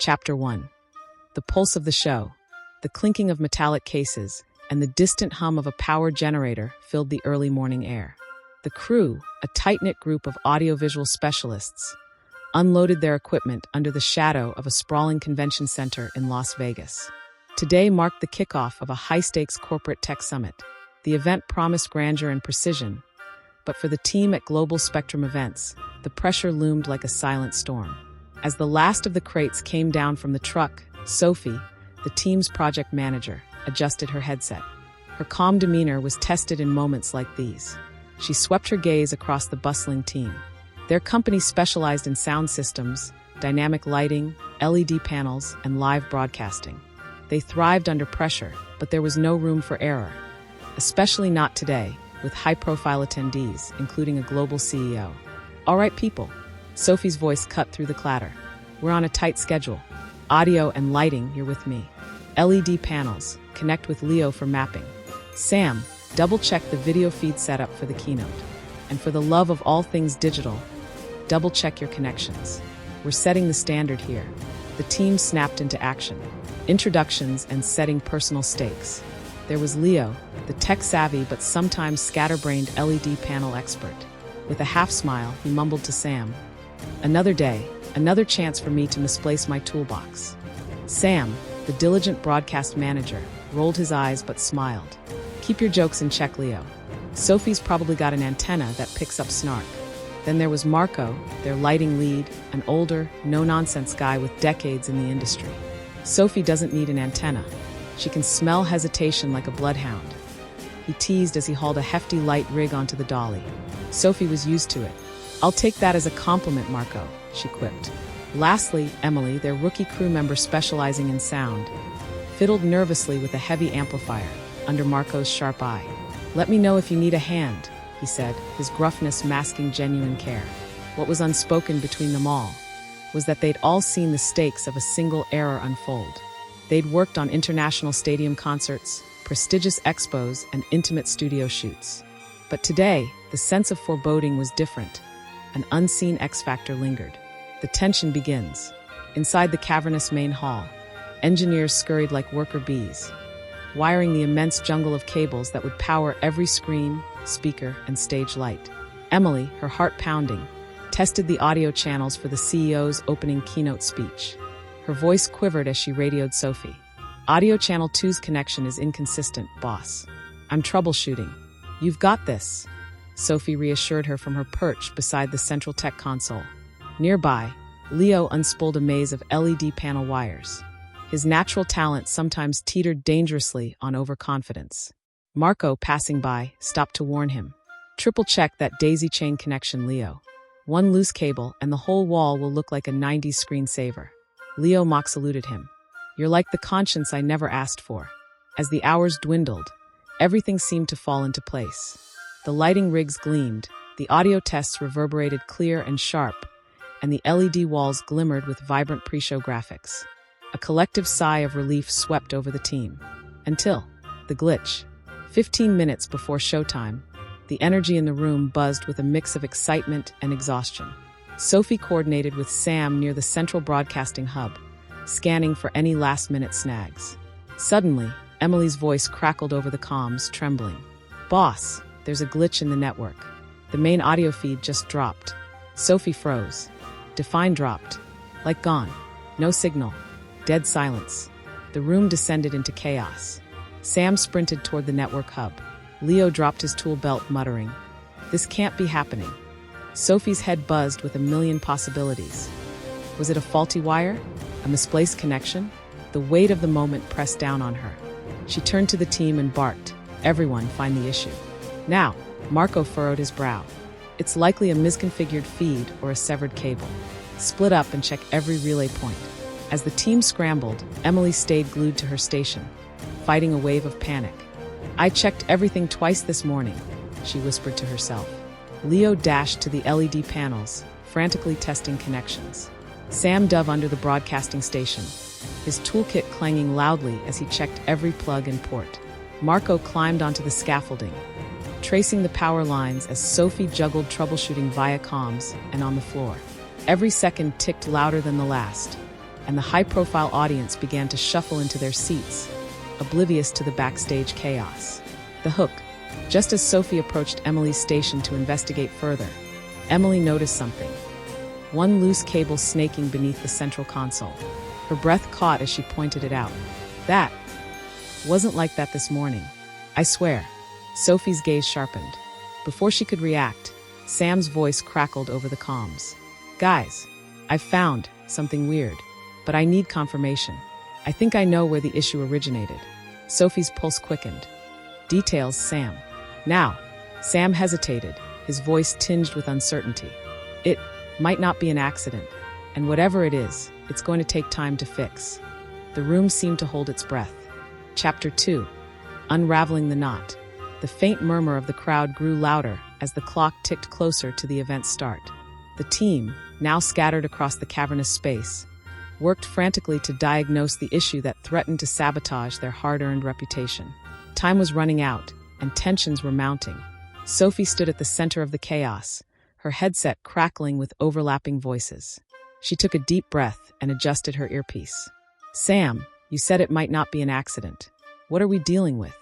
Chapter 1. The pulse of the show. The clinking of metallic cases and the distant hum of a power generator filled the early morning air. The crew, a tight-knit group of audiovisual specialists, unloaded their equipment under the shadow of a sprawling convention center in Las Vegas. Today marked the kickoff of a high-stakes corporate tech summit. The event promised grandeur and precision, but for the team at Global Spectrum Events, the pressure loomed like a silent storm. As the last of the crates came down from the truck, Sophie, the team's project manager, adjusted her headset. Her calm demeanor was tested in moments like these. She swept her gaze across the bustling team. Their company specialized in sound systems, dynamic lighting, LED panels, and live broadcasting. They thrived under pressure, but there was no room for error. Especially not today, with high-profile attendees, including a global CEO. "All right, people." Sophie's voice cut through the clatter. "We're on a tight schedule. Audio and lighting, you're with me. LED panels, connect with Leo for mapping. Sam, double-check the video feed setup for the keynote. And for the love of all things digital, double-check your connections. We're setting the standard here." The team snapped into action. Introductions and setting personal stakes. There was Leo, the tech-savvy but sometimes scatterbrained LED panel expert. With a half-smile, he mumbled to Sam, "Another day, another chance for me to misplace my toolbox." Sam, the diligent broadcast manager, rolled his eyes but smiled. "Keep your jokes in check, Leo. Sophie's probably got an antenna that picks up snark." Then there was Marco, their lighting lead, an older, no-nonsense guy with decades in the industry. "Sophie doesn't need an antenna. She can smell hesitation like a bloodhound," he teased as he hauled a hefty light rig onto the dolly. Sophie was used to it. "I'll take that as a compliment, Marco," she quipped. Lastly, Emily, their rookie crew member specializing in sound, fiddled nervously with a heavy amplifier under Marco's sharp eye. "Let me know if you need a hand," he said, his gruffness masking genuine care. What was unspoken between them all was that they'd all seen the stakes of a single error unfold. They'd worked on international stadium concerts, prestigious expos, and intimate studio shoots. But today, the sense of foreboding was different. An unseen X-factor lingered. The tension begins. Inside the cavernous main hall, engineers scurried like worker bees, wiring the immense jungle of cables that would power every screen, speaker, and stage light. Emily, her heart pounding, tested the audio channels for the CEO's opening keynote speech. Her voice quivered as she radioed Sophie. "Audio Channel 2's connection is inconsistent, boss. I'm troubleshooting. You've got this," Sophie reassured her from her perch beside the central tech console. Nearby, Leo unspooled a maze of LED panel wires. His natural talent sometimes teetered dangerously on overconfidence. Marco, passing by, stopped to warn him. "Triple-check that daisy chain connection, Leo. One loose cable and the whole wall will look like a 90s screensaver." Leo mock saluted him. "You're like the conscience I never asked for." As the hours dwindled, everything seemed to fall into place. The lighting rigs gleamed, the audio tests reverberated clear and sharp, and the LED walls glimmered with vibrant pre-show graphics. A collective sigh of relief swept over the team. Until the glitch. 15 minutes before showtime, the energy in the room buzzed with a mix of excitement and exhaustion. Sophie coordinated with Sam near the central broadcasting hub, scanning for any last-minute snags. Suddenly, Emily's voice crackled over the comms, trembling. "Boss, there's a glitch in the network. The main audio feed just dropped." Sophie froze. Define dropped. Like gone. No signal. Dead silence. The room descended into chaos. Sam sprinted toward the network hub. Leo dropped his tool belt, muttering, "This can't be happening." Sophie's head buzzed with a million possibilities. Was it a faulty wire? A misplaced connection? The weight of the moment pressed down on her. She turned to the team and barked, "Everyone, find the issue." "Now," Marco furrowed his brow. "It's likely a misconfigured feed or a severed cable. Split up and check every relay point." As the team scrambled, Emily stayed glued to her station, fighting a wave of panic. "I checked everything twice this morning," she whispered to herself. Leo dashed to the LED panels, frantically testing connections. Sam dove under the broadcasting station, his toolkit clanging loudly as he checked every plug and port. Marco climbed onto the scaffolding, tracing the power lines as Sophie juggled troubleshooting via comms and on the floor. Every second ticked louder than the last, and the high-profile audience began to shuffle into their seats, oblivious to the backstage chaos. The hook. Just as Sophie approached Emily's station to investigate further, Emily noticed something. One loose cable snaking beneath the central console. Her breath caught as she pointed it out. That wasn't like that this morning. I swear. Sophie's gaze sharpened. Before she could react, Sam's voice crackled over the comms. Guys, I've found something weird, but I need confirmation. I think I know where the issue originated. Sophie's pulse quickened. Details, Sam. Now, Sam hesitated, his voice tinged with uncertainty. It might not be an accident, and whatever it is, it's going to take time to fix. The room seemed to hold its breath. Chapter 2. Unraveling the Knot. The faint murmur of the crowd grew louder as the clock ticked closer to the event's start. The team, now scattered across the cavernous space, worked frantically to diagnose the issue that threatened to sabotage their hard-earned reputation. Time was running out, and tensions were mounting. Sophie stood at the center of the chaos, her headset crackling with overlapping voices. She took a deep breath and adjusted her earpiece. Sam, you said it might not be an accident. What are we dealing with?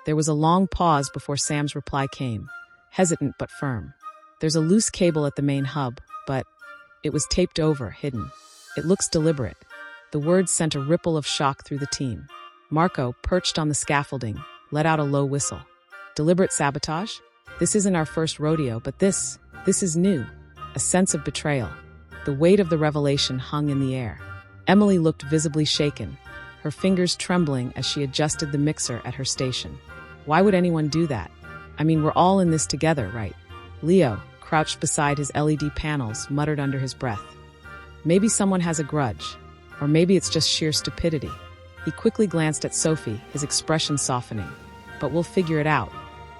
There was a long pause before Sam's reply came, hesitant but firm. There's a loose cable at the main hub, but it was taped over, hidden. It looks deliberate. The words sent a ripple of shock through the team. Marco, perched on the scaffolding, let out a low whistle. Deliberate sabotage? This isn't our first rodeo, but this is new. A sense of betrayal. The weight of the revelation hung in the air. Emily looked visibly shaken, her fingers trembling as she adjusted the mixer at her station. Why would anyone do that? I mean, we're all in this together, right? Leo, crouched beside his LED panels, muttered under his breath. Maybe someone has a grudge, or maybe it's just sheer stupidity. He quickly glanced at Sophie, his expression softening. But we'll figure it out.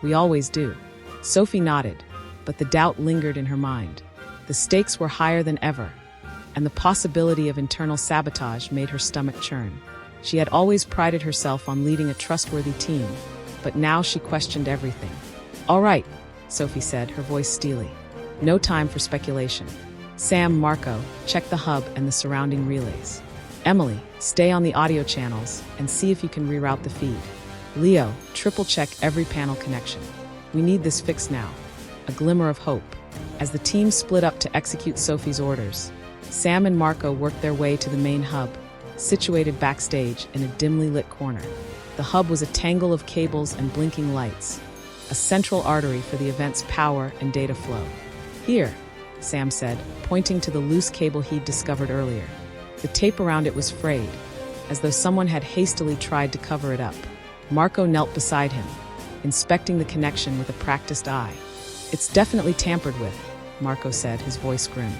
We always do. Sophie nodded, but the doubt lingered in her mind. The stakes were higher than ever, and the possibility of internal sabotage made her stomach churn. She had always prided herself on leading a trustworthy team, but now she questioned everything. All right, Sophie said, her voice steely. No time for speculation. Sam, Marco, check the hub and the surrounding relays. Emily, stay on the audio channels and see if you can reroute the feed. Leo, triple-check every panel connection. We need this fixed now. A glimmer of hope. As the team split up to execute Sophie's orders, Sam and Marco worked their way to the main hub, situated backstage in a dimly lit corner. The hub was a tangle of cables and blinking lights, a central artery for the event's power and data flow. Here, Sam said, pointing to the loose cable he'd discovered earlier. The tape around it was frayed, as though someone had hastily tried to cover it up. Marco knelt beside him, inspecting the connection with a practiced eye. It's definitely tampered with, Marco said, his voice grim.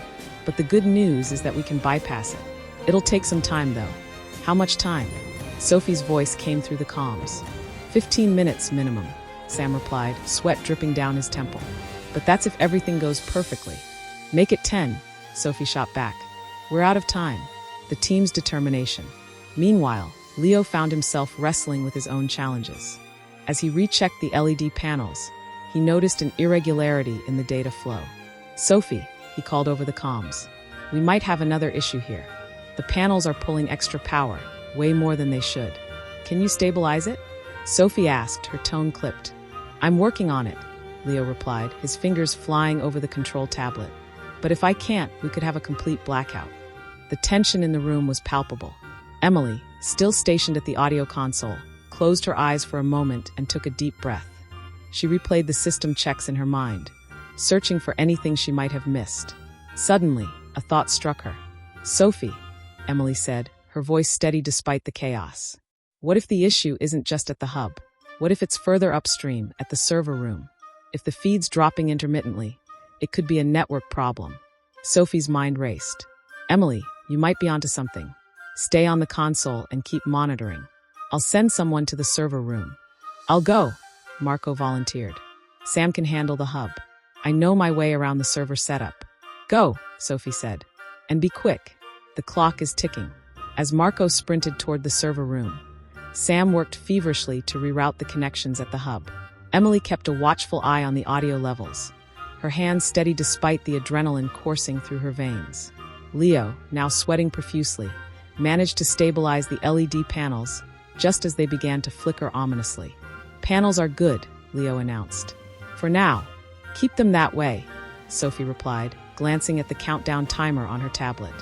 But the good news is that we can bypass it. It'll take some time, though. How much time? Sophie's voice came through the comms. 15 minutes minimum, Sam replied, sweat dripping down his temple. But that's if everything goes perfectly. Make it 10, Sophie shot back. We're out of time. The team's determination. Meanwhile, Leo found himself wrestling with his own challenges. As he rechecked the LED panels, he noticed an irregularity in the data flow. Sophie, he called over the comms. We might have another issue here. The panels are pulling extra power, way more than they should. Can you stabilize it? Sophie asked, her tone clipped. I'm working on it, Leo replied, his fingers flying over the control tablet. But if I can't, we could have a complete blackout. The tension in the room was palpable. Emily, still stationed at the audio console, closed her eyes for a moment and took a deep breath. She replayed the system checks in her mind, searching for anything she might have missed. Suddenly, a thought struck her. Sophie, Emily said, her voice steady despite the chaos. What if the issue isn't just at the hub? What if it's further upstream, at the server room? If the feed's dropping intermittently, it could be a network problem. Sophie's mind raced. Emily, you might be onto something. Stay on the console and keep monitoring. I'll send someone to the server room. I'll go, Marco volunteered. Sam can handle the hub. I know my way around the server setup. Go, Sophie said. And be quick. The clock is ticking. As Marco sprinted toward the server room, Sam worked feverishly to reroute the connections at the hub. Emily kept a watchful eye on the audio levels, her hands steady despite the adrenaline coursing through her veins. Leo, now sweating profusely, managed to stabilize the LED panels just as they began to flicker ominously. "Panels are good," Leo announced. "For now. Keep them that way," Sophie replied, glancing at the countdown timer on her tablet.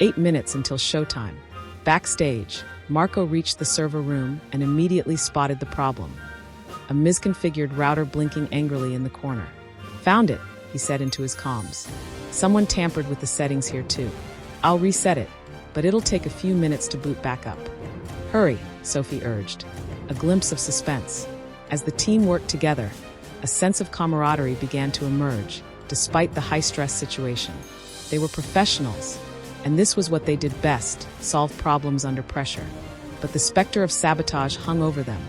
8 minutes until showtime. Backstage, Marco reached the server room and immediately spotted the problem. A misconfigured router blinking angrily in the corner. "Found it," he said into his comms. "Someone tampered with the settings here too. I'll reset it, but it'll take a few minutes to boot back up." "Hurry," Sophie urged. A glimpse of suspense. As the team worked together, a sense of camaraderie began to emerge, despite the high-stress situation. They were professionals, and this was what they did best, solve problems under pressure. But the specter of sabotage hung over them,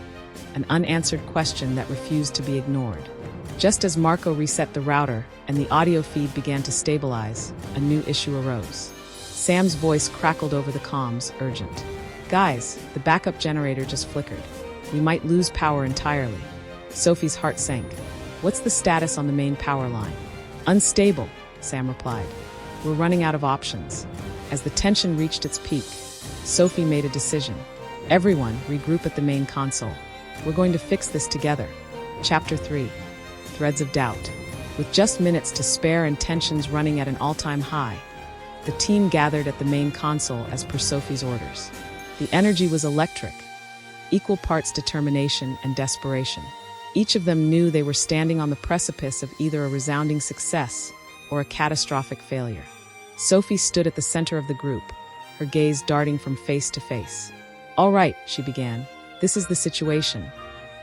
an unanswered question that refused to be ignored. Just as Marco reset the router and the audio feed began to stabilize, a new issue arose. Sam's voice crackled over the comms, urgent. "Guys, the backup generator just flickered. We might lose power entirely." Sophie's heart sank. "What's the status on the main power line?" "Unstable," Sam replied. "We're running out of options." As the tension reached its peak, Sophie made a decision. "Everyone, regroup at the main console. We're going to fix this together." Chapter 3. Threads of Doubt. With just minutes to spare and tensions running at an all-time high, the team gathered at the main console as per Sophie's orders. The energy was electric, equal parts determination and desperation. Each of them knew they were standing on the precipice of either a resounding success or a catastrophic failure. Sophie stood at the center of the group, her gaze darting from face to face. "All right," she began. "This is the situation.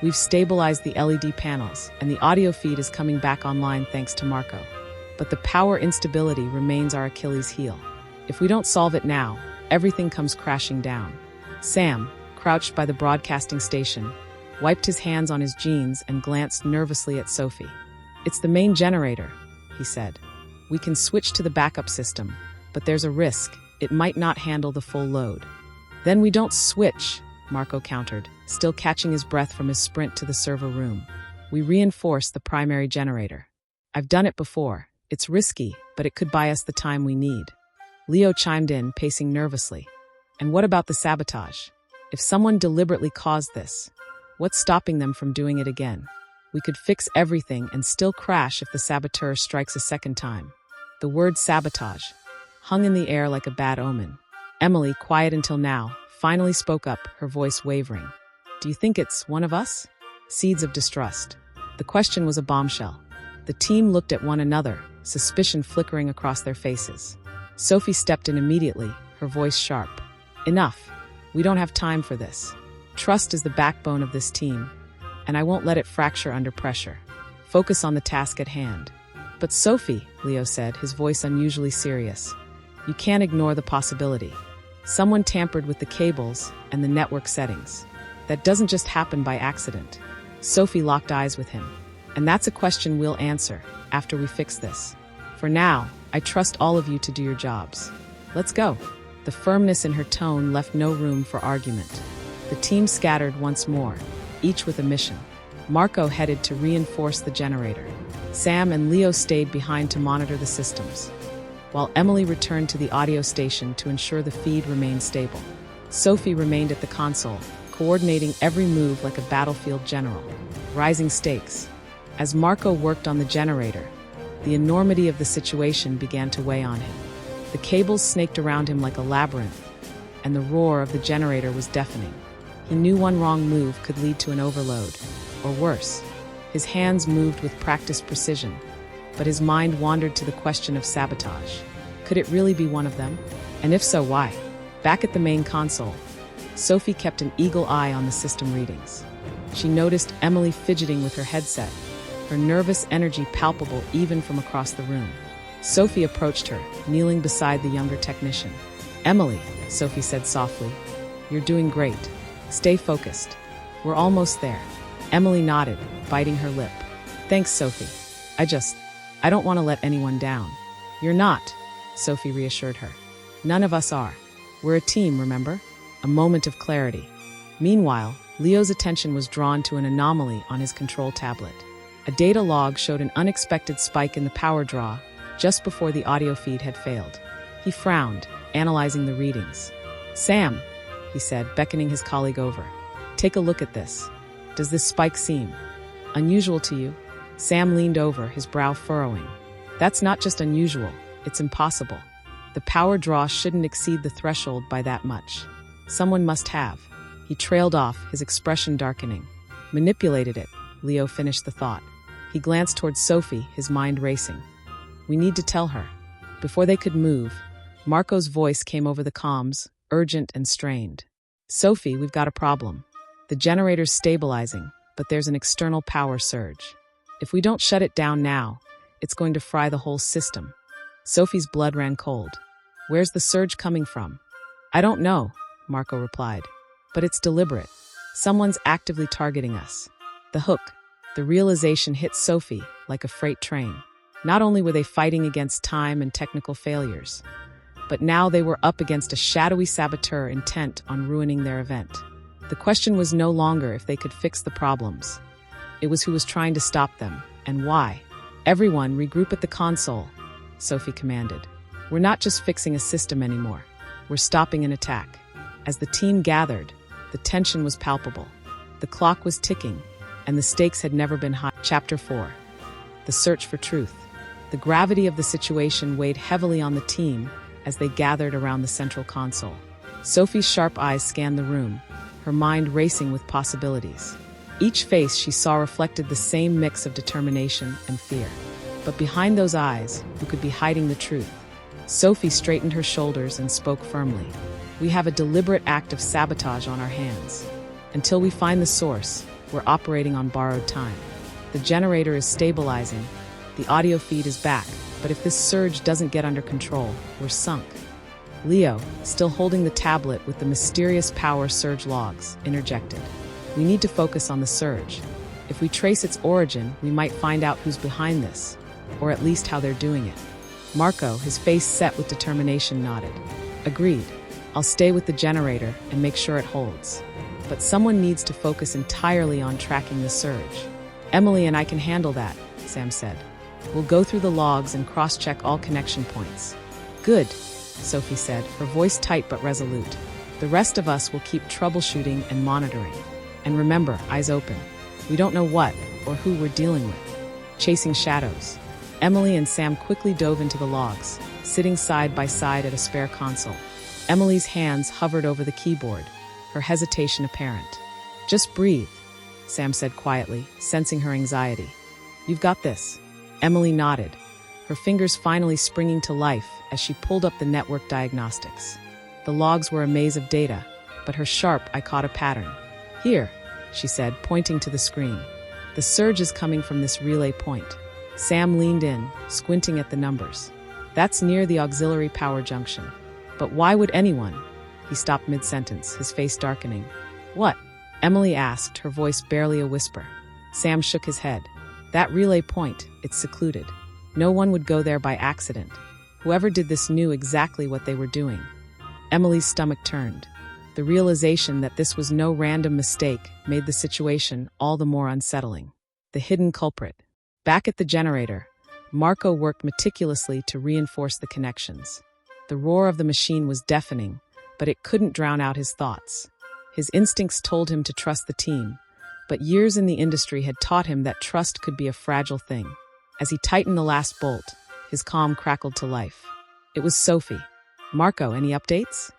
We've stabilized the LED panels, and the audio feed is coming back online thanks to Marco. But the power instability remains our Achilles heel. If we don't solve it now, everything comes crashing down." Sam, crouched by the broadcasting station, wiped his hands on his jeans and glanced nervously at Sophie. "It's the main generator," he said. "We can switch to the backup system, but there's a risk. It might not handle the full load." "Then we don't switch," Marco countered, still catching his breath from his sprint to the server room. "We reinforce the primary generator. I've done it before. It's risky, but it could buy us the time we need." Leo chimed in, pacing nervously. "And what about the sabotage? If someone deliberately caused this, what's stopping them from doing it again? We could fix everything and still crash if the saboteur strikes a second time." The word sabotage hung in the air like a bad omen. Emily, quiet until now, finally spoke up, her voice wavering. "Do you think it's one of us?" Seeds of distrust. The question was a bombshell. The team looked at one another, suspicion flickering across their faces. Sophie stepped in immediately, her voice sharp. "Enough. We don't have time for this. Trust is the backbone of this team, and I won't let it fracture under pressure. Focus on the task at hand." "But Sophie," Leo said, his voice unusually serious, "you can't ignore the possibility. Someone tampered with the cables and the network settings. That doesn't just happen by accident." Sophie locked eyes with him. "And that's a question we'll answer after we fix this. For now, I trust all of you to do your jobs. Let's go." The firmness in her tone left no room for argument. The team scattered once more, each with a mission. Marco headed to reinforce the generator. Sam and Leo stayed behind to monitor the systems, while Emily returned to the audio station to ensure the feed remained stable. Sophie remained at the console, coordinating every move like a battlefield general. Rising stakes. As Marco worked on the generator, the enormity of the situation began to weigh on him. The cables snaked around him like a labyrinth, and the roar of the generator was deafening. He knew one wrong move could lead to an overload, or worse. His hands moved with practiced precision, but his mind wandered to the question of sabotage. Could it really be one of them? And if so, why? Back at the main console, Sophie kept an eagle eye on the system readings. She noticed Emily fidgeting with her headset, her nervous energy palpable even from across the room. Sophie approached her, kneeling beside the younger technician. "Emily," Sophie said softly, "you're doing great. Stay focused. We're almost there." Emily nodded, biting her lip. "Thanks, Sophie. I don't want to let anyone down." "You're not," Sophie reassured her. "None of us are. We're a team, remember?" A moment of clarity. Meanwhile, Leo's attention was drawn to an anomaly on his control tablet. A data log showed an unexpected spike in the power draw just before the audio feed had failed. He frowned, analyzing the readings. Sam, he said, beckoning his colleague over. Take a look at this. Does this spike seem unusual to you? Sam leaned over, his brow furrowing. That's not just unusual, it's impossible. The power draw shouldn't exceed the threshold by that much. Someone must have. He trailed off, his expression darkening. Manipulated it, Leo finished the thought. He glanced towards Sophie, his mind racing. We need to tell her. Before they could move, Marco's voice came over the comms, urgent and strained. Sophie, we've got a problem. The generator's stabilizing, but there's an external power surge. If we don't shut it down now, it's going to fry the whole system. Sophie's blood ran cold. Where's the surge coming from? I don't know, Marco replied. But it's deliberate. Someone's actively targeting us. The hook. The realization hit Sophie like a freight train. Not only were they fighting against time and technical failures, but now they were up against a shadowy saboteur intent on ruining their event. The question was no longer if they could fix the problems. It was who was trying to stop them, and why. Everyone, regroup at the console, Sophie commanded. We're not just fixing a system anymore. We're stopping an attack. As the team gathered, the tension was palpable. The clock was ticking, and the stakes had never been high. Chapter 4. The search for truth. The gravity of the situation weighed heavily on the team as they gathered around the central console. Sophie's sharp eyes scanned the room, her mind racing with possibilities. Each face she saw reflected the same mix of determination and fear. But behind those eyes, who could be hiding the truth? Sophie straightened her shoulders and spoke firmly. We have a deliberate act of sabotage on our hands. Until we find the source, we're operating on borrowed time. The generator is stabilizing, the audio feed is back, but if this surge doesn't get under control, we're sunk. Leo, still holding the tablet with the mysterious power surge logs, interjected. We need to focus on the surge. If we trace its origin, we might find out who's behind this, or at least how they're doing it. Marco, his face set with determination, nodded. Agreed. I'll stay with the generator and make sure it holds. But someone needs to focus entirely on tracking the surge. Emily and I can handle that, Sam said. We'll go through the logs and cross-check all connection points. Good, Sophie said, her voice tight but resolute. The rest of us will keep troubleshooting and monitoring. And remember, eyes open. We don't know what or who we're dealing with. Chasing shadows. Emily and Sam quickly dove into the logs, sitting side by side at a spare console. Emily's hands hovered over the keyboard, her hesitation apparent. Just breathe, Sam said quietly, sensing her anxiety. You've got this. Emily nodded, her fingers finally springing to life as she pulled up the network diagnostics. The logs were a maze of data, but her sharp eye caught a pattern. Here, she said, pointing to the screen. The surge is coming from this relay point. Sam leaned in, squinting at the numbers. That's near the auxiliary power junction. But why would anyone? He stopped mid-sentence, his face darkening. What? Emily asked, her voice barely a whisper. Sam shook his head. That relay point, it's secluded. No one would go there by accident. Whoever did this knew exactly what they were doing. Emily's stomach turned. The realization that this was no random mistake made the situation all the more unsettling. The hidden culprit. Back at the generator, Marco worked meticulously to reinforce the connections. The roar of the machine was deafening, but it couldn't drown out his thoughts. His instincts told him to trust the team, but years in the industry had taught him that trust could be a fragile thing. As he tightened the last bolt, his calm crackled to life. It was Sophie. Marco, any updates?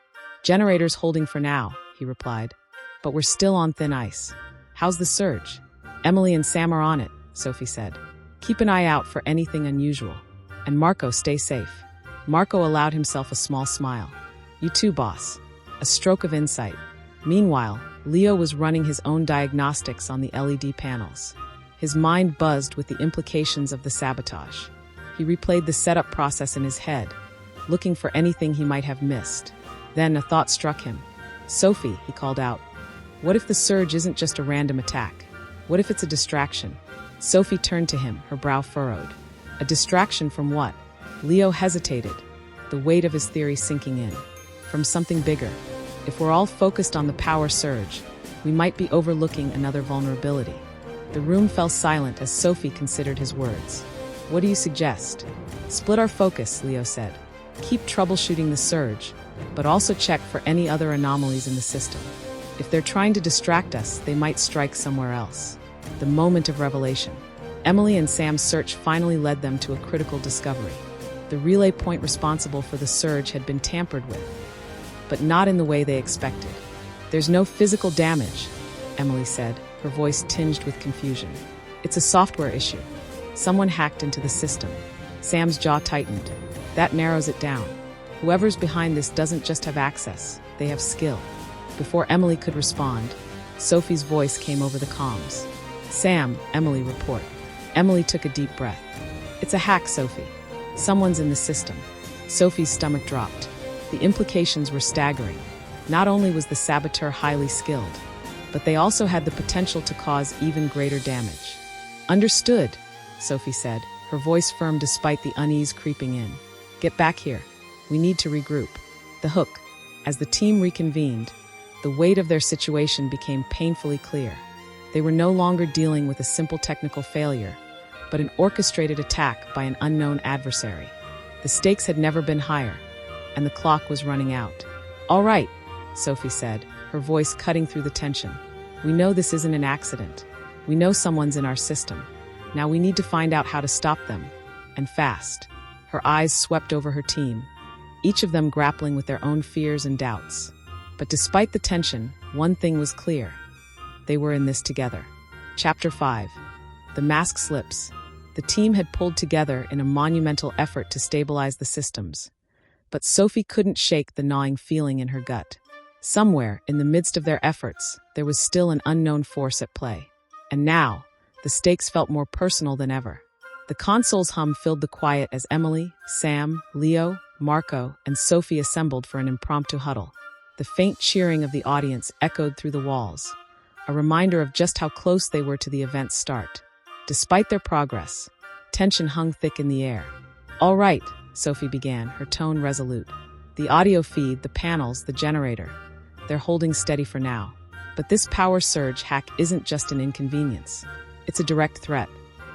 Generator's holding for now, he replied. But we're still on thin ice. How's the surge? Emily and Sam are on it, Sophie said. Keep an eye out for anything unusual. And Marco, stay safe. Marco allowed himself a small smile. You too, boss. A stroke of insight. Meanwhile, Leo was running his own diagnostics on the LED panels. His mind buzzed with the implications of the sabotage. He replayed the setup process in his head, looking for anything he might have missed. Then a thought struck him. Sophie, he called out. What if the surge isn't just a random attack? What if it's a distraction? Sophie turned to him, her brow furrowed. A distraction from what? Leo hesitated, the weight of his theory sinking in. From something bigger. If we're all focused on the power surge, we might be overlooking another vulnerability. The room fell silent as Sophie considered his words. What do you suggest? Split our focus, Leo said. Keep troubleshooting the surge, but also check for any other anomalies in the system. If they're trying to distract us, they might strike somewhere else. The moment of revelation. Emily and Sam's search finally led them to a critical discovery. The relay point responsible for the surge had been tampered with, but not in the way they expected. "There's no physical damage," Emily said, her voice tinged with confusion. "It's a software issue. Someone hacked into the system." Sam's jaw tightened. That narrows it down. Whoever's behind this doesn't just have access, they have skill. Before Emily could respond, Sophie's voice came over the comms. "Sam, Emily, report." Emily took a deep breath. "It's a hack, Sophie. Someone's in the system." Sophie's stomach dropped. The implications were staggering. Not only was the saboteur highly skilled, but they also had the potential to cause even greater damage. "Understood," Sophie said, her voice firm despite the unease creeping in. "Get back here. We need to regroup." The hook. As the team reconvened, the weight of their situation became painfully clear. They were no longer dealing with a simple technical failure, but an orchestrated attack by an unknown adversary. The stakes had never been higher, and the clock was running out. "All right," Sophie said, her voice cutting through the tension. "We know this isn't an accident. We know someone's in our system. Now we need to find out how to stop them, and fast." Her eyes swept over her team, each of them grappling with their own fears and doubts. But despite the tension, one thing was clear. They were in this together. Chapter 5. The mask slips. The team had pulled together in a monumental effort to stabilize the systems. But Sophie couldn't shake the gnawing feeling in her gut. Somewhere, in the midst of their efforts, there was still an unknown force at play. And now, the stakes felt more personal than ever. The console's hum filled the quiet as Emily, Sam, Leo, Marco, and Sophie assembled for an impromptu huddle. The faint cheering of the audience echoed through the walls, a reminder of just how close they were to the event's start. Despite their progress, tension hung thick in the air. "All right," Sophie began, her tone resolute. "The audio feed, the panels, the generator. They're holding steady for now. But this power surge hack isn't just an inconvenience. It's a direct threat,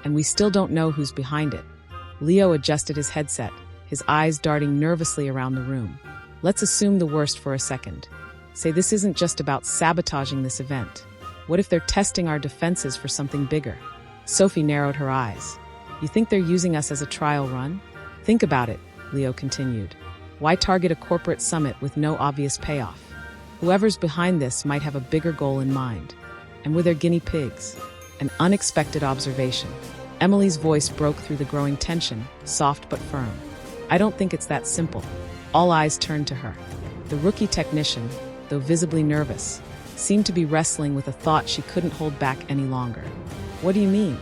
and we still don't know who's behind it." Leo adjusted his headset, his eyes darting nervously around the room. "Let's assume the worst for a second. Say this isn't just about sabotaging this event. What if they're testing our defenses for something bigger?" Sophie narrowed her eyes. "You think they're using us as a trial run?" "Think about it," Leo continued. "Why target a corporate summit with no obvious payoff? Whoever's behind this might have a bigger goal in mind. And we're their guinea pigs." An unexpected observation. Emily's voice broke through the growing tension, soft but firm. "I don't think it's that simple." All eyes turned to her. The rookie technician, though visibly nervous, seemed to be wrestling with a thought she couldn't hold back any longer. "What do you mean?"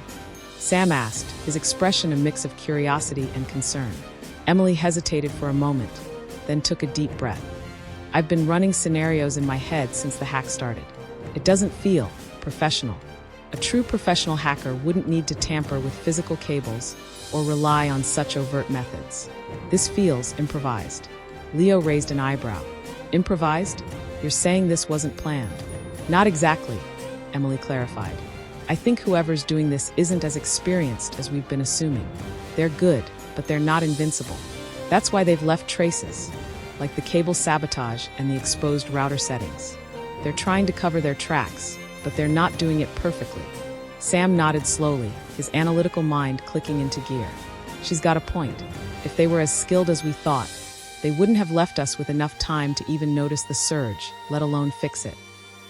Sam asked, his expression a mix of curiosity and concern. Emily hesitated for a moment, then took a deep breath. "I've been running scenarios in my head since the hack started. It doesn't feel professional. A true professional hacker wouldn't need to tamper with physical cables or rely on such overt methods. This feels improvised." Leo raised an eyebrow. "Improvised? You're saying this wasn't planned?" "Not exactly," Emily clarified. "I think whoever's doing this isn't as experienced as we've been assuming. They're good, but they're not invincible. That's why they've left traces, like the cable sabotage and the exposed router settings. They're trying to cover their tracks, but they're not doing it perfectly." Sam nodded slowly, his analytical mind clicking into gear. "She's got a point. If they were as skilled as we thought, they wouldn't have left us with enough time to even notice the surge, let alone fix it."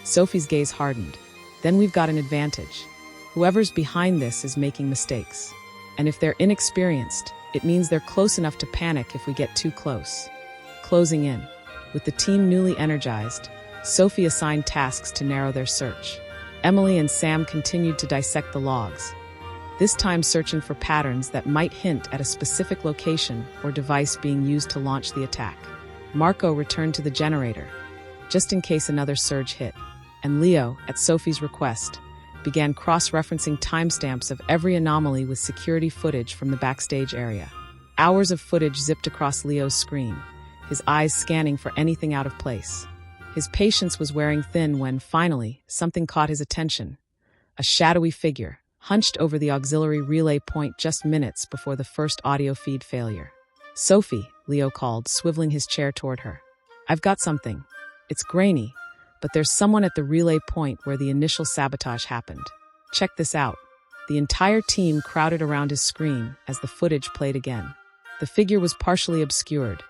Sophie's gaze hardened. "Then we've got an advantage. Whoever's behind this is making mistakes. And if they're inexperienced, it means they're close enough to panic if we get too close." Closing in. With the team newly energized, Sophie assigned tasks to narrow their search. Emily and Sam continued to dissect the logs, this time searching for patterns that might hint at a specific location or device being used to launch the attack. Marco returned to the generator, just in case another surge hit, and Leo, at Sophie's request, began cross-referencing timestamps of every anomaly with security footage from the backstage area. Hours of footage zipped across Leo's screen, his eyes scanning for anything out of place. His patience was wearing thin when, finally, something caught his attention. A shadowy figure, hunched over the auxiliary relay point just minutes before the first audio feed failure. "Sophie," Leo called, swiveling his chair toward her. I've got something. It's grainy, but there's someone at the relay point where the initial sabotage happened. Check this out. The entire team crowded around his screen as the footage played again. The figure was partially obscured,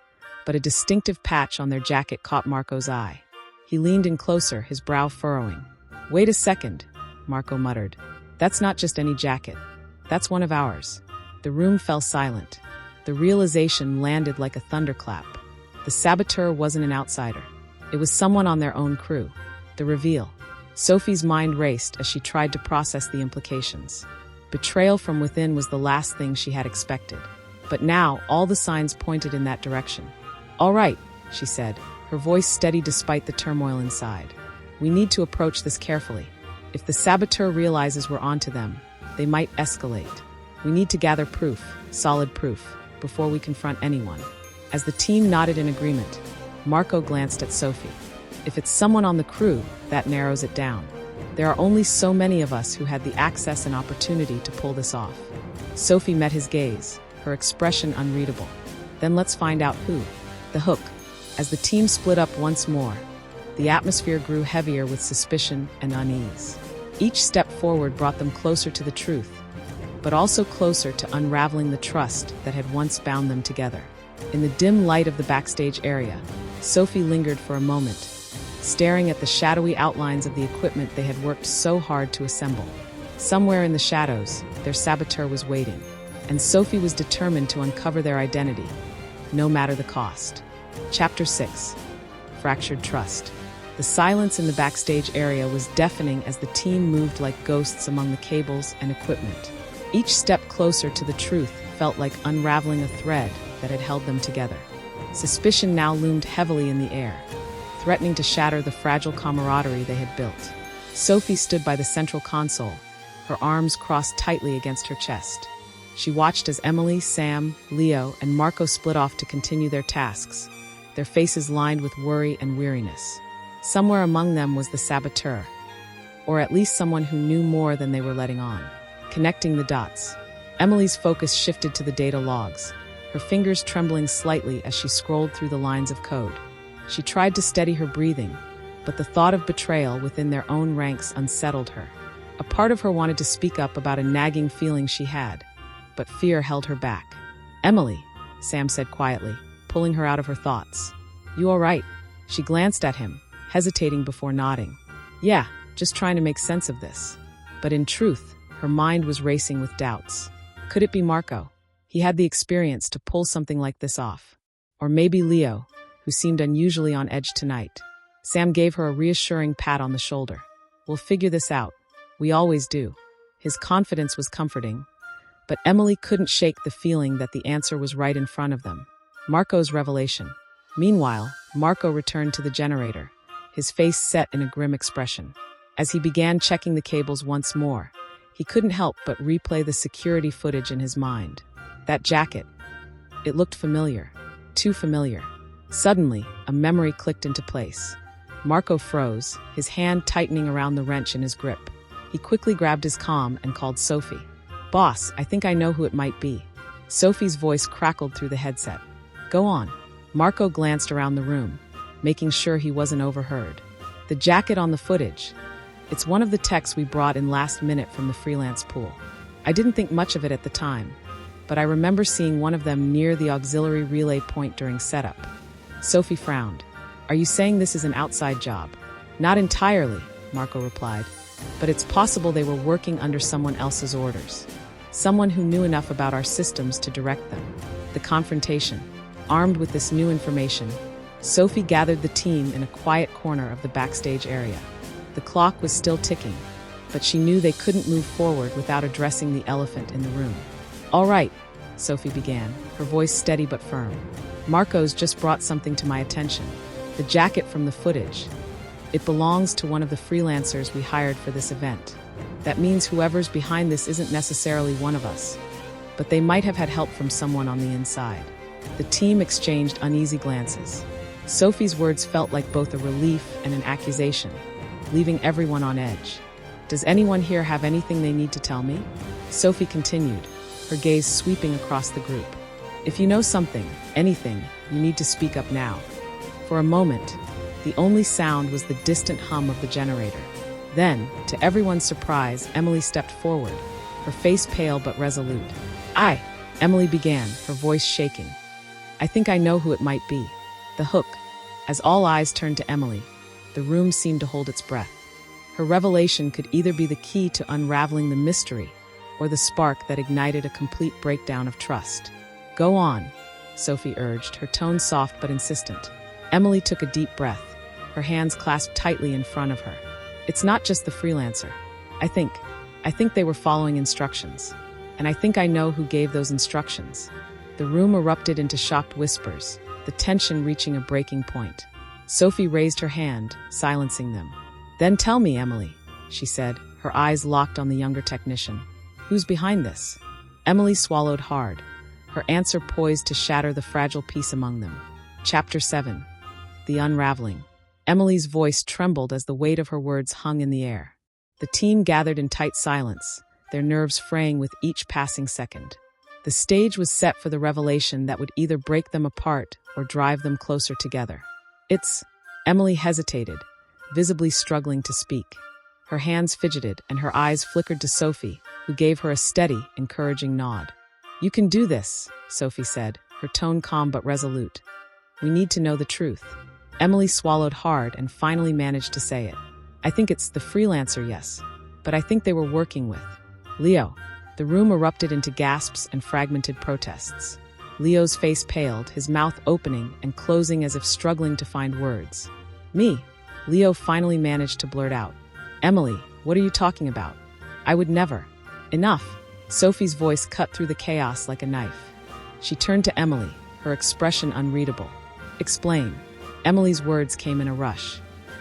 but a distinctive patch on their jacket caught Marco's eye. He leaned in closer, his brow furrowing. "Wait a second," Marco muttered. "That's not just any jacket. That's one of ours." The room fell silent. The realization landed like a thunderclap. The saboteur wasn't an outsider. It was someone on their own crew. The reveal. Sophie's mind raced as she tried to process the implications. Betrayal from within was the last thing she had expected. But now, all the signs pointed in that direction. "All right," she said, her voice steady despite the turmoil inside. "We need to approach this carefully. If the saboteur realizes we're onto them, they might escalate. We need to gather proof, solid proof, before we confront anyone." As the team nodded in agreement, Marco glanced at Sophie. If it's someone on the crew, that narrows it down. There are only so many of us who had the access and opportunity to pull this off. Sophie met his gaze, her expression unreadable. "Then let's find out who." The hook. As the team split up once more, the atmosphere grew heavier with suspicion and unease. Each step forward brought them closer to the truth, but also closer to unraveling the trust that had once bound them together. In the dim light of the backstage area, Sophie lingered for a moment, staring at the shadowy outlines of the equipment they had worked so hard to assemble. Somewhere in the shadows, their saboteur was waiting, and Sophie was determined to uncover their identity, no matter the cost. Chapter 6. Fractured Trust. The silence in the backstage area was deafening as the team moved like ghosts among the cables and equipment. Each step closer to the truth felt like unraveling a thread that had held them together. Suspicion now loomed heavily in the air, threatening to shatter the fragile camaraderie they had built. Sophie stood by the central console, her arms crossed tightly against her chest. She watched as Emily, Sam, Leo, and Marco split off to continue their tasks, their faces lined with worry and weariness. Somewhere among them was the saboteur, or at least someone who knew more than they were letting on. Connecting the dots. Emily's focus shifted to the data logs, her fingers trembling slightly as she scrolled through the lines of code. She tried to steady her breathing, but the thought of betrayal within their own ranks unsettled her. A part of her wanted to speak up about a nagging feeling she had, but fear held her back. "Emily," Sam said quietly, pulling her out of her thoughts. "You all right?" She glanced at him, hesitating before nodding. "Yeah, just trying to make sense of this." But in truth, her mind was racing with doubts. Could it be Marco? He had the experience to pull something like this off. Or maybe Leo, who seemed unusually on edge tonight. Sam gave her a reassuring pat on the shoulder. "We'll figure this out. We always do." His confidence was comforting, but Emily couldn't shake the feeling that the answer was right in front of them. Marco's revelation. Meanwhile, Marco returned to the generator, his face set in a grim expression. As he began checking the cables once more, he couldn't help but replay the security footage in his mind. That jacket. It looked familiar. Too familiar. Suddenly, a memory clicked into place. Marco froze, his hand tightening around the wrench in his grip. He quickly grabbed his comm and called Sophie. "Boss, I think I know who it might be." Sophie's voice crackled through the headset. "Go on." Marco glanced around the room, making sure he wasn't overheard. "The jacket on the footage. It's one of the techs we brought in last minute from the freelance pool. I didn't think much of it at the time, but I remember seeing one of them near the auxiliary relay point during setup." Sophie frowned. "Are you saying this is an outside job?" "Not entirely," Marco replied, "but it's possible they were working under someone else's orders. Someone who knew enough about our systems to direct them." The confrontation. Armed with this new information, Sophie gathered the team in a quiet corner of the backstage area. The clock was still ticking, but she knew they couldn't move forward without addressing the elephant in the room. "All right," Sophie began, her voice steady but firm. "Marco's just brought something to my attention. The jacket from the footage. It belongs to one of the freelancers we hired for this event. That means whoever's behind this isn't necessarily one of us, but they might have had help from someone on the inside." The team exchanged uneasy glances. Sophie's words felt like both a relief and an accusation, leaving everyone on edge. "Does anyone here have anything they need to tell me?" Sophie continued, her gaze sweeping across the group. "If you know something, anything, you need to speak up now." For a moment, the only sound was the distant hum of the generator. Then, to everyone's surprise, Emily stepped forward, her face pale but resolute. Emily began, her voice shaking. I think I know who it might be. The hook. As all eyes turned to Emily, the room seemed to hold its breath. Her revelation could either be the key to unraveling the mystery or the spark that ignited a complete breakdown of trust. Go on, Sophie urged, her tone soft but insistent. Emily took a deep breath, her hands clasped tightly in front of her. It's not just the freelancer. I think they were following instructions. And I think I know who gave those instructions. The room erupted into shocked whispers, the tension reaching a breaking point. Sophie raised her hand, silencing them. Then tell me, Emily, she said, her eyes locked on the younger technician. Who's behind this? Emily swallowed hard, her answer poised to shatter the fragile peace among them. Chapter 7. The Unraveling. Emily's voice trembled as the weight of her words hung in the air. The team gathered in tight silence, their nerves fraying with each passing second. The stage was set for the revelation that would either break them apart or drive them closer together. Emily hesitated, visibly struggling to speak. Her hands fidgeted and her eyes flickered to Sophie, who gave her a steady, encouraging nod. You can do this, Sophie said, her tone calm but resolute. We need to know the truth. Emily swallowed hard and finally managed to say it. I think it's the freelancer, yes, but I think they were working with Leo. The room erupted into gasps and fragmented protests. Leo's face paled, his mouth opening and closing as if struggling to find words. Me, Leo finally managed to blurt out. Emily, what are you talking about? I would never. Enough. Sophie's voice cut through the chaos like a knife. She turned to Emily, her expression unreadable. Explain. Emily's words came in a rush.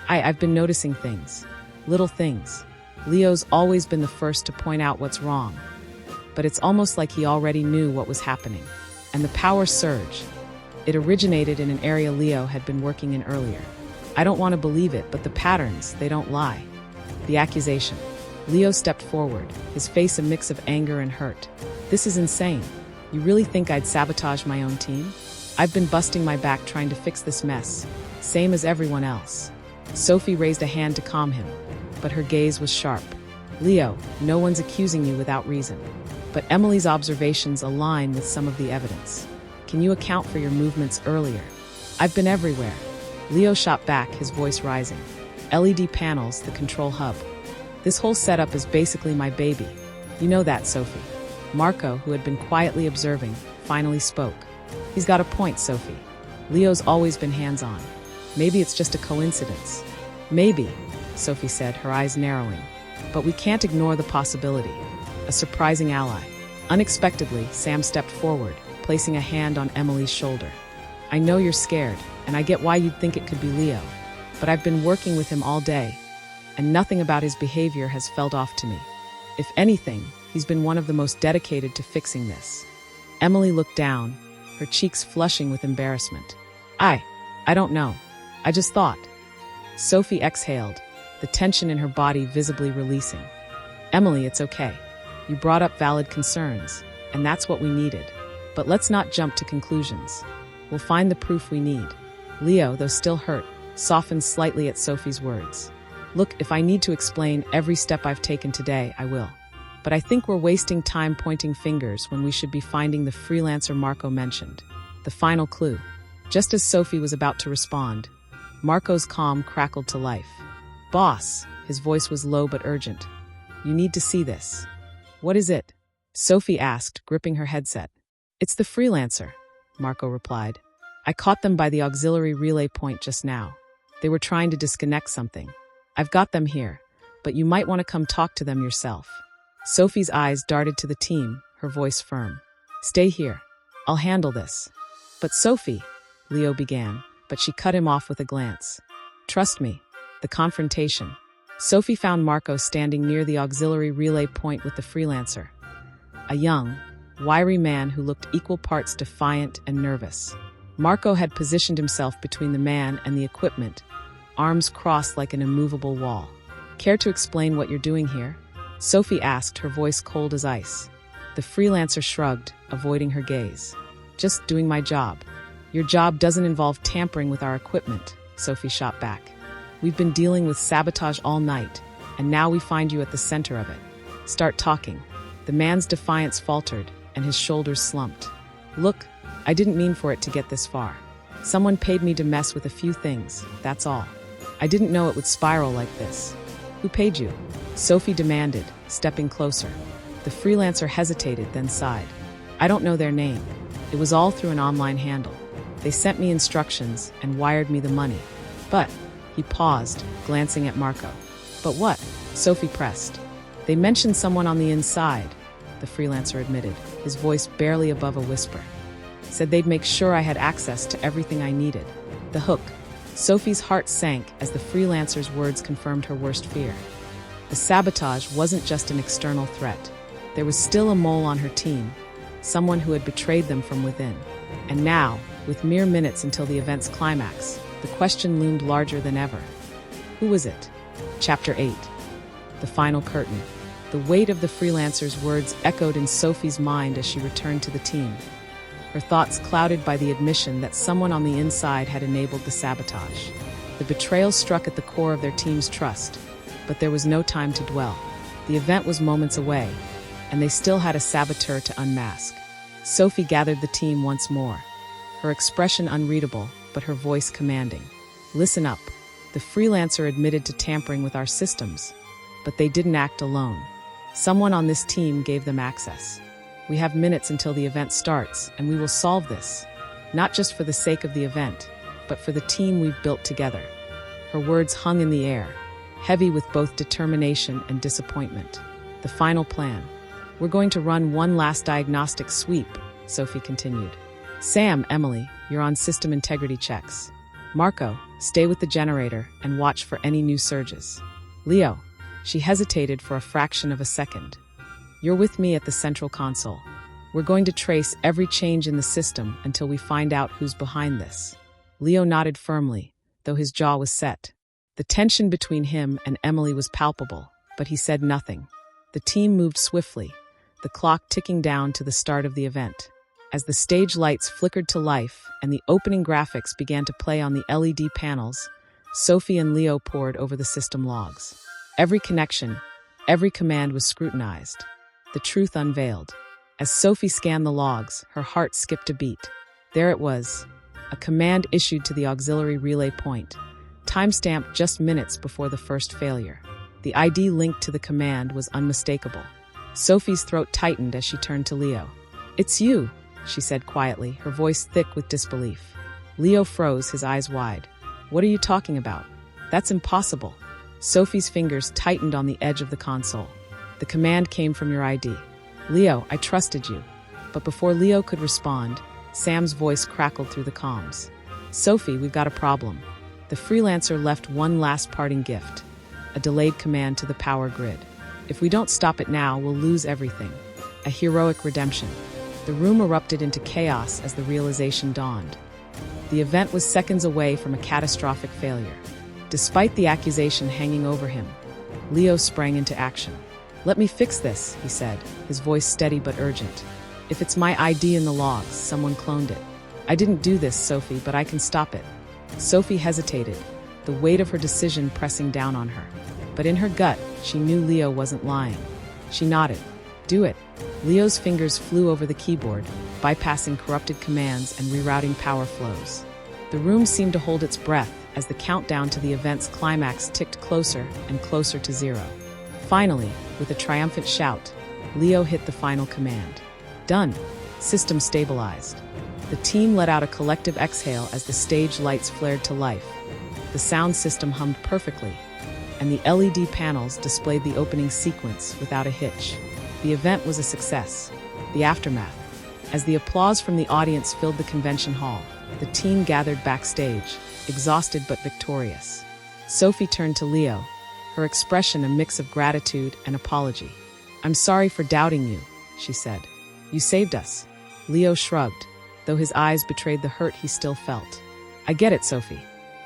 I've been noticing things. Little things. Leo's always been the first to point out what's wrong. But it's almost like he already knew what was happening. And the power surge. It originated in an area Leo had been working in earlier. I don't want to believe it, but the patterns, they don't lie. The accusation. Leo stepped forward, his face a mix of anger and hurt. This is insane. You really think I'd sabotage my own team? I've been busting my back trying to fix this mess, same as everyone else. Sophie raised a hand to calm him, but her gaze was sharp. Leo, no one's accusing you without reason. But Emily's observations align with some of the evidence. Can you account for your movements earlier? I've been everywhere. Leo shot back, his voice rising. LED panels, the control hub. This whole setup is basically my baby. You know that, Sophie. Marco, who had been quietly observing, finally spoke. He's got a point, Sophie. Leo's always been hands-on. Maybe it's just a coincidence. Maybe, Sophie said, her eyes narrowing. But we can't ignore the possibility. A surprising ally. Unexpectedly, Sam stepped forward, placing a hand on Emily's shoulder. I know you're scared, and I get why you'd think it could be Leo. But I've been working with him all day, and nothing about his behavior has felt off to me. If anything, he's been one of the most dedicated to fixing this. Emily looked down, her cheeks flushing with embarrassment. I don't know. I just thought. Sophie exhaled, the tension in her body visibly releasing. Emily, it's okay. You brought up valid concerns, and that's what we needed. But let's not jump to conclusions. We'll find the proof we need. Leo, though still hurt, softened slightly at Sophie's words. Look, if I need to explain every step I've taken today, I will. But I think we're wasting time pointing fingers when we should be finding the freelancer Marco mentioned. The final clue. Just as Sophie was about to respond, Marco's calm crackled to life. Boss, his voice was low but urgent. You need to see this. What is it? Sophie asked, gripping her headset. It's the freelancer, Marco replied. I caught them by the auxiliary relay point just now. They were trying to disconnect something. I've got them here, but you might want to come talk to them yourself. Sophie's eyes darted to the team, her voice firm. Stay here. I'll handle this. But Sophie, Leo began, but she cut him off with a glance. Trust me. The confrontation. Sophie found Marco standing near the auxiliary relay point with the freelancer. A young, wiry man who looked equal parts defiant and nervous. Marco had positioned himself between the man and the equipment, arms crossed like an immovable wall. Care to explain what you're doing here? Sophie asked, her voice cold as ice. The freelancer shrugged, avoiding her gaze. Just doing my job. Your job doesn't involve tampering with our equipment, Sophie shot back. We've been dealing with sabotage all night, and now we find you at the center of it. Start talking. The man's defiance faltered, and his shoulders slumped. Look, I didn't mean for it to get this far. Someone paid me to mess with a few things, that's all. I didn't know it would spiral like this. Who paid you? Sophie demanded, stepping closer. The freelancer hesitated, then sighed. I don't know their name. It was all through an online handle. They sent me instructions and wired me the money. But, he paused, glancing at Marco. But what? Sophie pressed. They mentioned someone on the inside, the freelancer admitted, his voice barely above a whisper. Said they'd make sure I had access to everything I needed. The hook. Sophie's heart sank as the freelancer's words confirmed her worst fear. The sabotage wasn't just an external threat. There was still a mole on her team, someone who had betrayed them from within. And now, with mere minutes until the event's climax, the question loomed larger than ever. Who was it? Chapter 8. The final curtain. The weight of the freelancer's words echoed in Sophie's mind as she returned to the team. Her thoughts clouded by the admission that someone on the inside had enabled the sabotage. The betrayal struck at the core of their team's trust, but there was no time to dwell. The event was moments away, and they still had a saboteur to unmask. Sophie gathered the team once more, her expression unreadable, but her voice commanding. Listen up. The freelancer admitted to tampering with our systems, but they didn't act alone. Someone on this team gave them access. We have minutes until the event starts, and we will solve this, not just for the sake of the event, but for the team we've built together. Her words hung in the air, heavy with both determination and disappointment. The final plan. We're going to run one last diagnostic sweep, Sophie continued. Sam, Emily, you're on system integrity checks. Marco, stay with the generator and watch for any new surges. Leo, she hesitated for a fraction of a second. You're with me at the central console. We're going to trace every change in the system until we find out who's behind this. Leo nodded firmly, though his jaw was set. The tension between him and Emily was palpable, but he said nothing. The team moved swiftly, the clock ticking down to the start of the event. As the stage lights flickered to life and the opening graphics began to play on the LED panels, Sophie and Leo pored over the system logs. Every connection, every command was scrutinized. The truth unveiled. As Sophie scanned the logs, her heart skipped a beat. There it was, a command issued to the auxiliary relay point, timestamped just minutes before the first failure. The ID linked to the command was unmistakable. Sophie's throat tightened as she turned to Leo. It's you, she said quietly, her voice thick with disbelief. Leo froze, his eyes wide. What are you talking about? That's impossible. Sophie's fingers tightened on the edge of the console. The command came from your ID. Leo, I trusted you. But before Leo could respond, Sam's voice crackled through the comms. Sophie, we've got a problem. The freelancer left one last parting gift, a delayed command to the power grid. If we don't stop it now, we'll lose everything. A heroic redemption. The room erupted into chaos as the realization dawned. The event was seconds away from a catastrophic failure. Despite the accusation hanging over him, Leo sprang into action. Let me fix this, he said, his voice steady but urgent. If it's my ID in the logs, someone cloned it. I didn't do this, Sophie, but I can stop it. Sophie hesitated, the weight of her decision pressing down on her. But in her gut, she knew Leo wasn't lying. She nodded. Do it. Leo's fingers flew over the keyboard, bypassing corrupted commands and rerouting power flows. The room seemed to hold its breath as the countdown to the event's climax ticked closer and closer to zero. Finally, with a triumphant shout, Leo hit the final command. Done. System stabilized. The team let out a collective exhale as the stage lights flared to life. The sound system hummed perfectly, and the LED panels displayed the opening sequence without a hitch. The event was a success. The aftermath. As the applause from the audience filled the convention hall, the team gathered backstage, exhausted but victorious. Sophie turned to Leo, her expression a mix of gratitude and apology. I'm sorry for doubting you, she said. You saved us. Leo shrugged, though his eyes betrayed the hurt he still felt. I get it, Sophie.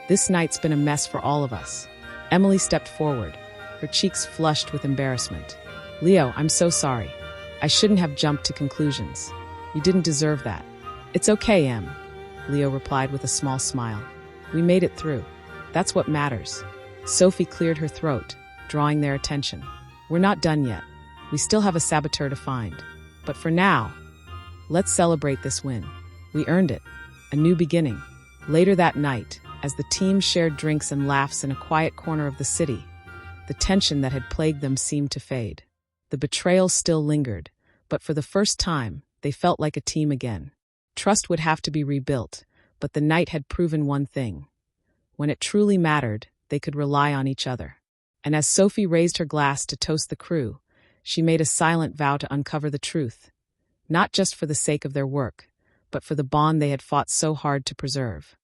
This night's been a mess for all of us. Emily stepped forward, her cheeks flushed with embarrassment. Leo, I'm so sorry. I shouldn't have jumped to conclusions. You didn't deserve that. It's okay, Em. Leo replied with a small smile. We made it through. That's what matters. Sophie cleared her throat, drawing their attention. We're not done yet. We still have a saboteur to find. But for now, let's celebrate this win. We earned it. A new beginning. Later that night, as the team shared drinks and laughs in a quiet corner of the city, the tension that had plagued them seemed to fade. The betrayal still lingered, but for the first time, they felt like a team again. Trust would have to be rebuilt, but the night had proven one thing. When it truly mattered, they could rely on each other. And as Sophie raised her glass to toast the crew, she made a silent vow to uncover the truth, not just for the sake of their work, but for the bond they had fought so hard to preserve.